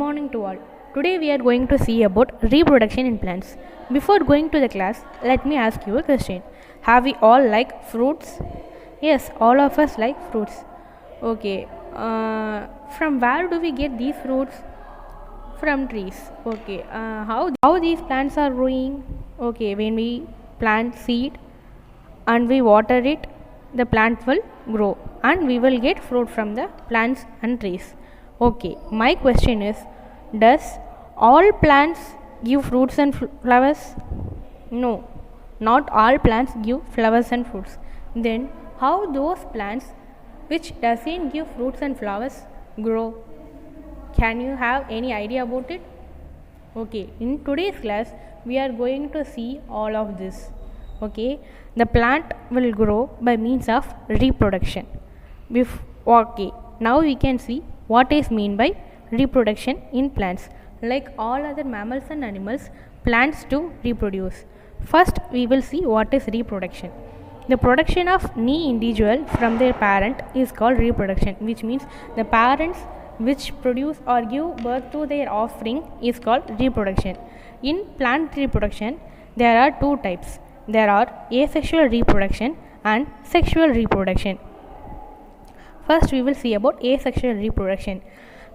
Morning to all. Today we are going to see about reproduction in plants. Before going to the class, let me ask you a question. Have we all like fruits? Yes, all of us like fruits. Okay. From where do we get these fruits? From trees. Okay. How these plants are growing? Okay. When we plant seed and we water it, the plant will grow and we will get fruit from the plants and trees. Okay, my question is, does all plants give fruits and flowers? No, not all plants give flowers and fruits. Then how those plants which doesn't give fruits and flowers grow? Can you have any idea about it? Okay, in today's class we are going to see all of this. Okay, the plant will grow by means of reproduction. Okay, now we can see what is mean by reproduction in plants. Like all other mammals and animals, plants do reproduce. First we will see what is reproduction. The production of any individual from their parent is called reproduction, which means the parents which produce or give birth to their offspring is called reproduction. In plant reproduction, there are two types. There are asexual reproduction and sexual reproduction. First we will see about asexual reproduction.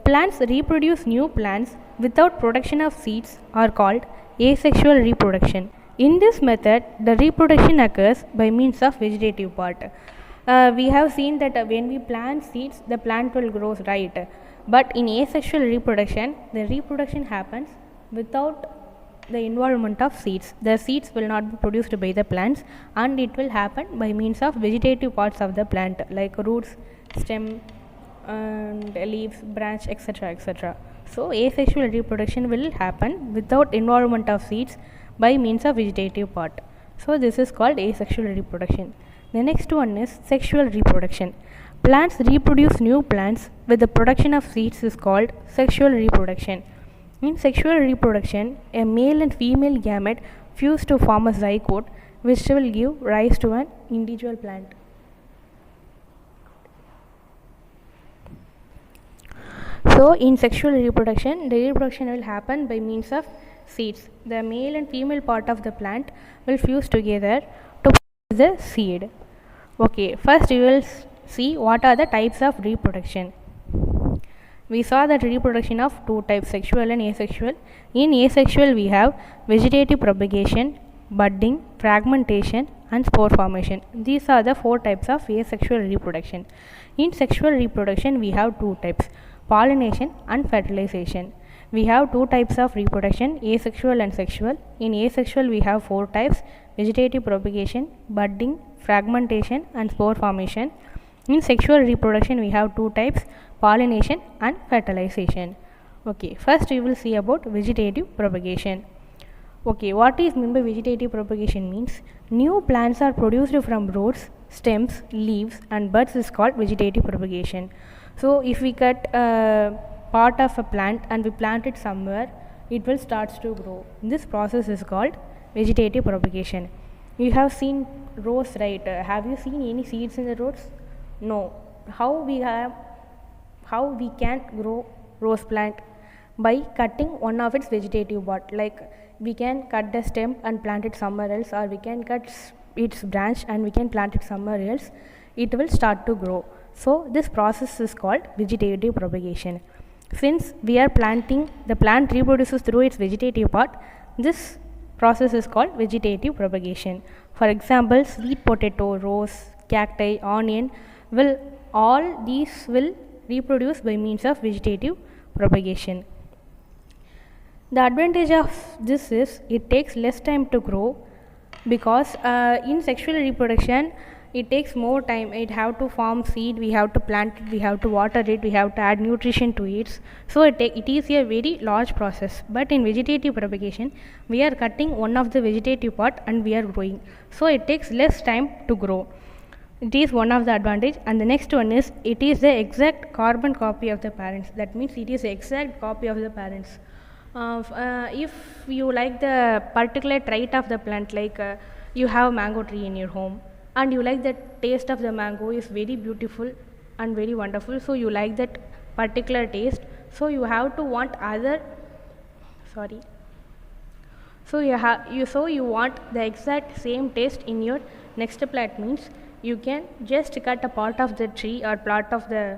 Plants reproduce new plants without production of seeds are called asexual reproduction. In this method, the reproduction occurs by means of vegetative part. We have seen that when we plant seeds, the plant will grow, right? But in asexual reproduction, the reproduction happens without the involvement of seeds. The seeds will not be produced by the plants and it will happen by means of vegetative parts of the plant like roots, stem and leaves, branch, etc. etc. So asexual reproduction will happen without involvement of seeds by means of vegetative part. So this is called asexual reproduction. The next one is sexual reproduction. Plants reproduce new plants with the production of seeds is called sexual reproduction. In sexual reproduction, a male and female gamete fuse to form a zygote which will give rise to an individual plant. So in sexual reproduction, the reproduction will happen by means of seeds. The male and female part of the plant will fuse together to produce the seed. Okay, first we will see what are the types of reproduction. We saw that reproduction of two types, sexual and asexual. In asexual we have vegetative propagation, budding, fragmentation and spore formation. These are the four types of asexual reproduction. In sexual reproduction we have two types, pollination and fertilization. We have two types of reproduction, asexual and sexual. In asexual we have four types, vegetative propagation, budding, fragmentation and spore formation. In sexual reproduction we have two types, pollination and fertilization. Okay, first we will see about vegetative propagation. Okay, what is meant by vegetative propagation means new plants are produced from roots, stems, leaves and buds is called vegetative propagation. So if we cut a part of a plant and we plant it somewhere, it will start to grow. This process is called vegetative propagation. You have seen rose, right? Have you seen any seeds in the rose? No. How we can grow rose plant? By cutting one of its vegetative part. Like we can cut the stem and plant it somewhere else, or we can cut its branch and we can plant it somewhere else. It will start to grow. So this process is called vegetative propagation. Since we are planting, the plant reproduces through its vegetative part, this process is called vegetative propagation. For example, sweet potato, rose, cacti, onion all these will reproduce by means of vegetative propagation. The advantage of this is it takes less time to grow because in sexual reproduction it takes more time. It have to form seed, we have to plant it, we have to water it, we have to add nutrition to it. So it is a very large process. But in vegetative propagation we are cutting one of the vegetative part and we are growing. So it takes less time to grow. It is one of the advantage. And the next one is it is the exact carbon copy of the parents. That means it is the exact copy of the parents. If you like the particular trait of the plant, like you have mango tree in your home and you like the taste of the mango is very beautiful and very wonderful, so you like that particular taste, So you have to want other, sorry. So you want the exact same taste in your next plant means you can just cut a part of the tree or part of the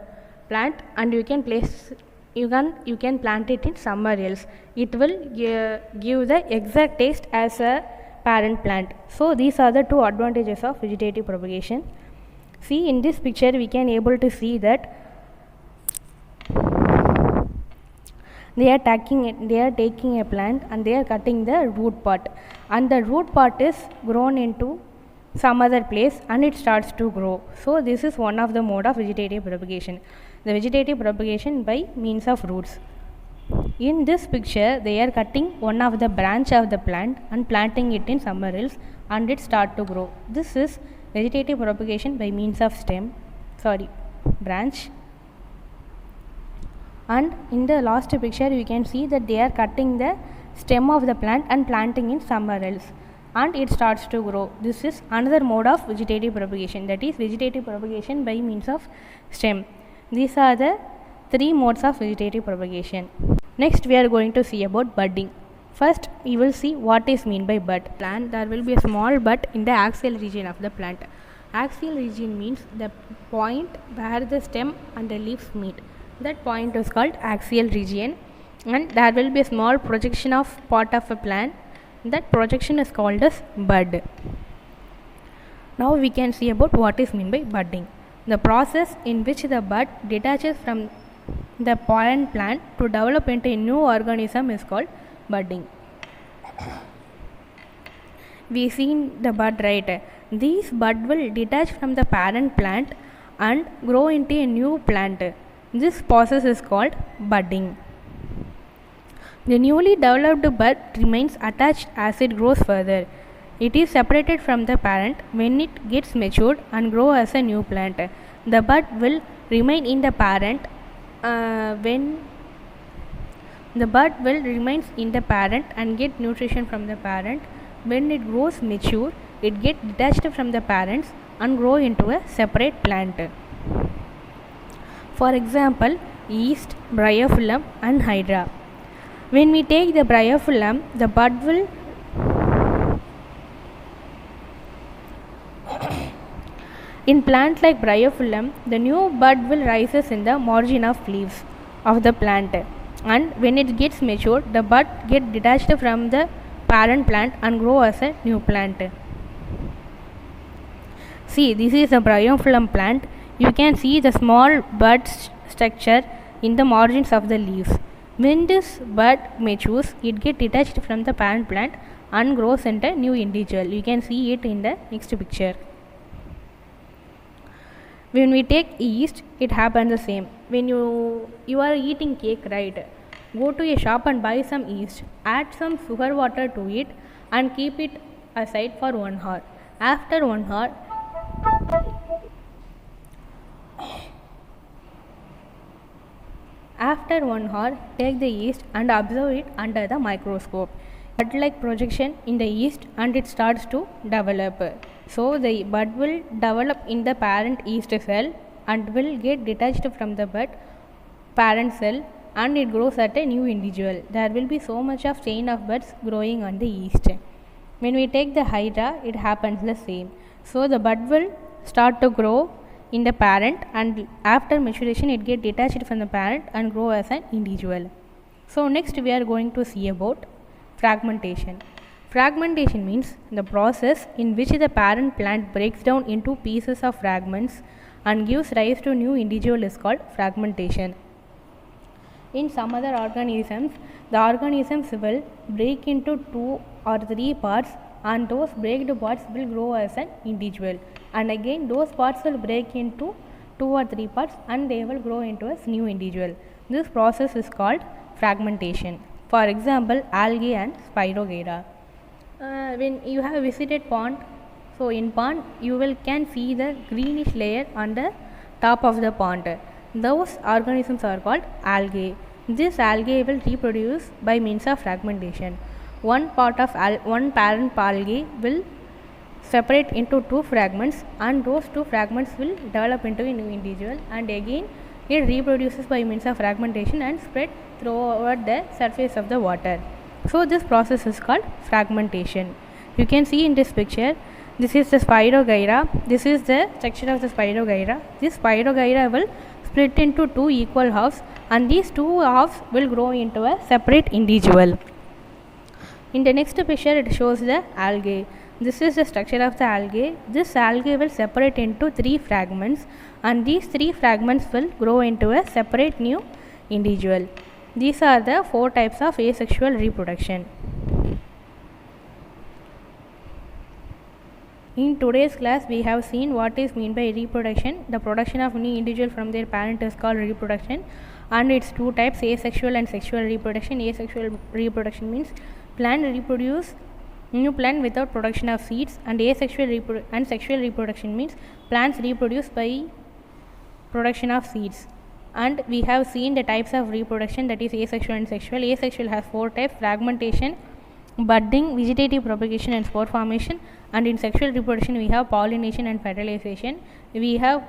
plant and you can plant it in somewhere else. It will give the exact taste as a parent plant. So these are the two advantages of vegetative propagation. See, in this picture we can able to see that they are taking a plant and they are cutting the root part, and the root part is grown into some other place and it starts to grow. So this is one of the mode of vegetative propagation, the vegetative propagation by means of roots. In this picture they are cutting one of the branch of the plant and planting it in somewhere else and it start to grow. This is vegetative propagation by means of branch. And in the last picture you can see that they are cutting the stem of the plant and planting in somewhere else and it starts to grow. This is another mode of vegetative propagation, that is vegetative propagation by means of stem. These are the three modes of vegetative propagation. Next we are going to see about budding. First we will see what is mean by bud. Plant, there will be a small bud in the axial region of the plant. Axial region means the point where the stem and the leaves meet. That point is called axial region, and there will be a small projection of part of a plant. That projection is called as bud. Now we can see about what is meant by budding. The process in which the bud detaches from the parent plant to develop into a new organism is called budding. We seen the bud, right? These bud will detach from the parent plant and grow into a new plant. This process is called budding. The newly developed bud remains attached as it grows further. It is separated from the parent when it gets matured and grow as a new plant. The bud will remain in the parent when the bud will remain in the parent and get nutrition from the parent. When it grows mature, it gets detached from the parents and grow into a separate plant. For example, yeast, bryophyllum and hydra. When we take the bryophyllum, the bud will in plant like bryophyllum, the new bud will rises in the margin of leaves of the plant, and when it gets matured, the bud get detached from the parent plant and grow as a new plant. See, this is a bryophyllum plant. You can see the small bud structure in the margins of the leaves. When this bud matures, it gets detached from the parent plant and grows into a new individual. You can see it in the next picture. When we take yeast, it happens the same. When you are eating cake, right? Go to a shop and buy some yeast. Add some sugar water to it and keep it aside for 1 hour. After 1 hour, take the yeast and observe it under the microscope. Bud-like projection in the yeast and it starts to develop. So the bud will develop in the parent yeast cell and will get detached from the bud parent cell and it grows at a new individual. There will be so much of chain of buds growing on the yeast. When we take the hydra, it happens the same. So the bud will start to grow in the parent and after maturation it get detached from the parent and grow as an individual. So next we are going to see about fragmentation. Fragmentation means the process in which the parent plant breaks down into pieces of fragments and gives rise to new individual is called fragmentation. In some other organisms, the organisms will break into 2 or 3 parts and those breaked parts will grow as an individual, and again those parts will break into 2 or 3 parts and they will grow into a new individual. This process is called fragmentation. For example, algae and Spirogyra. When you have visited pond, so in pond you can see the greenish layer on the top of the pond. Those organisms are called algae. This algae will reproduce by means of fragmentation. One parent algae will separate into 2 fragments and those 2 fragments will develop into a new individual, and again It reproduces by means of fragmentation and spread throughout the surface of the water. So this process is called fragmentation. You can see in this picture, this is the Spirogyra. This is the structure of the Spirogyra. This Spirogyra will split into two equal halves, and these two halves will grow into a separate individual. In the next picture, it shows the algae. This is the structure of the algae. This algae will separate into three fragments, and these three fragments will grow into a separate new individual. These are the four types of asexual reproduction. In today's class, we have seen what is meant by reproduction. The production of new individual from their parent is called reproduction, and its two types, asexual and sexual reproduction. Asexual reproduction means plant reproduce new plant without production of seeds, and asexual and sexual reproduction means plants reproduce by production of seeds. And we have seen the types of reproduction, that is asexual and sexual. Asexual has four types: fragmentation, budding, vegetative propagation and spore formation. And in sexual reproduction we have pollination and fertilization. We have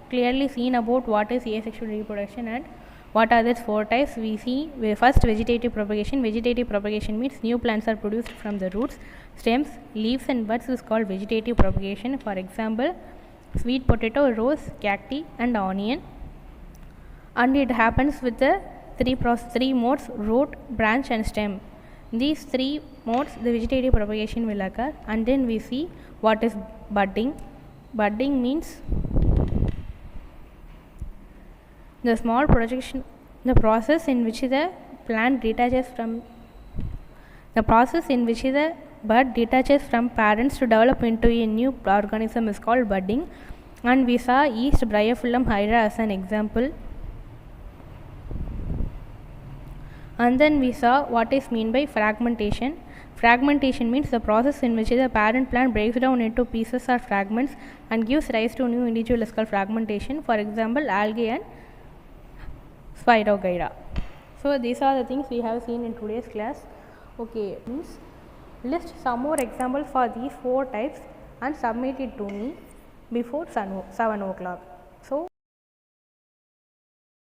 clearly seen about what is asexual reproduction and what are these four types. We see first vegetative propagation. Vegetative propagation means new plants are produced from the roots, stems, leaves and buds is called vegetative propagation. For example, sweet potato, rose, cacti and onion. And it happens with the three modes: root, branch and stem. These three modes, the vegetative propagation will occur. And then we see what is budding. Budding means the small projection, the process in which the plant detaches from the bud detaches from parents to develop into a new organism is called budding. And we saw yeast Bryophyllum hydra as an example. And then we saw what is meant by fragmentation. Fragmentation means the process in which the parent plant breaks down into pieces or fragments and gives rise to a new individual is called fragmentation. For example, algae and Spirogyra. So these are the things we have seen in today's class. Okay, means list some more examples for these four types and submit it to me before 7 o'clock.